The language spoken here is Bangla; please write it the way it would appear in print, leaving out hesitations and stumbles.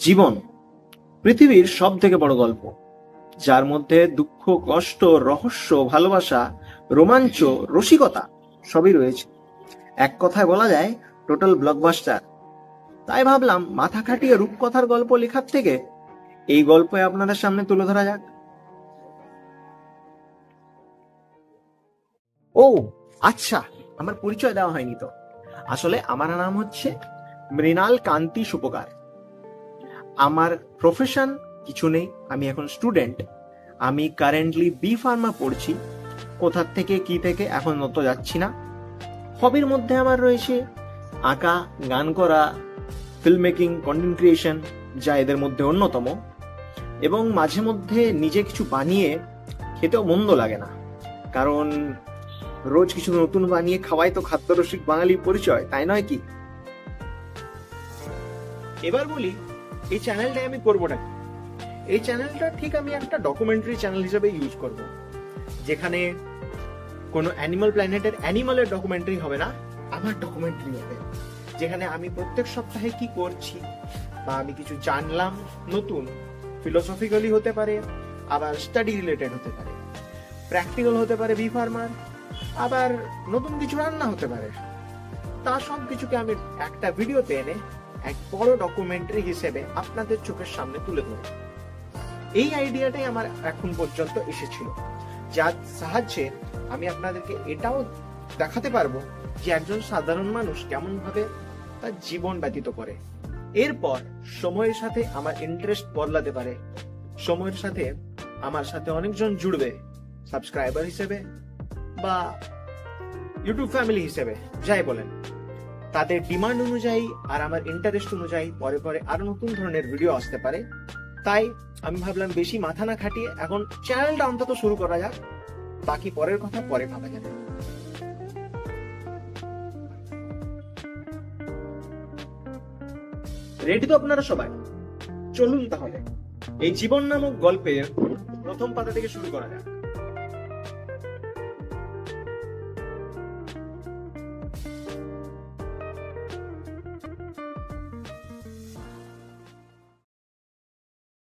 জীবন পৃথিবীর সব থেকে বড় গল্প, যার মধ্যে দুঃখ, কষ্ট, রহস্য, ভালোবাসা, রোমাঞ্চ, রসিকতা সবই রয়েছে। এক কথায় বলা যায় টোটাল ব্লকবাস্টার। তাই ভাবলাম মাথা খাটিয়ে রূপকথার গল্প লেখার থেকে এই গল্পে আপনাদের সামনে তুলে ধরা যাক। ও আচ্ছা, আমার পরিচয় দেওয়া হয়নি তো। আসলে আমার নাম হচ্ছে মৃণাল কান্তি সুপকার। আমার প্রফেশন কিছু নেই, আমি এখন স্টুডেন্ট। আমি কারেন্টলি বি ফার্মা পড়ছি। কোথার থেকে কি থেকে এখন তো যাচ্ছি না। হবির মধ্যে আমার রয়েছে আঁকা, গান করা, ফিল্ম মেকিং, কন্টেন্ট ক্রিয়েশন, যা এদের মধ্যে অন্যতম। এবং মাঝে মধ্যে নিজে কিছু বানিয়ে খেতেও মন্দ লাগে না, কারণ রোজ কিছু নতুন বানিয়ে খাওয়াই তো খাদ্যরসিক বাঙালি পরিচয়, তাই নয় কি? এবার বলি এই চ্যানেলটা আমি করবো না। এই চ্যানেলটা ঠিক আমি একটা ডকুমেন্টারি চ্যানেল হিসেবে ইউজ করব, যেখানে কোনো অ্যানিমাল প্ল্যানেটের অ্যানিমালের ডকুমেন্টারি হবে না, আমার ডকুমেন্টারি হবে, যেখানে আমি প্রত্যেক সপ্তাহে কি করছি বা আমি কিছু জানলাম নতুন, ফিলোসফিক্যালি হতে পারে, আবার স্টাডি রিলেটেড হতে পারে, প্র্যাকটিক্যাল হতে পারে বি ফার্মার, আবার নতুন কিছু রান্না হতে পারে। তা সব কিছুকে আমি একটা ভিডিওতে এনে এক বড় ডকুমেন্টারি হিসেবে আপনাদের চোখের সামনে তুলে ধরব। এই আইডিয়াটাই আমার এখন পর্যন্ত এসেছিল, যার সাহায্যে আমি আপনাদেরকে এটাও দেখাতে পারবো যে একজন সাধারণ মানুষ কেমন ভাবে তার জীবন ব্যতীত করে। এরপর সময়ের সাথে আমার ইন্টারেস্ট বদলাতে পারে, সময়ের সাথে আমার সাথে অনেকজন জুড়বে সাবস্ক্রাইবার হিসেবে বা ইউটিউব ফ্যামিলি হিসেবে, যাই বলেন। তাদের ডিমান্ড অনুযায়ী আর আমার ইন্টারেস্ট অনুযায়ী পরে পরে আরো নতুন ধরনের ভিডিও আসতে পারে। তাই আমি ভাবলাম বেশি মাথা না খাটিয়ে এখন চ্যানেলটা অন্তত শুরু করা যাক, বাকি পরের কথা পরে ভাবা যাবে। রেডি তো আপনারা সবাই? চলুন তাহলে এই জীবন নামক গল্পের প্রথম পাতা থেকে শুরু করা যাক।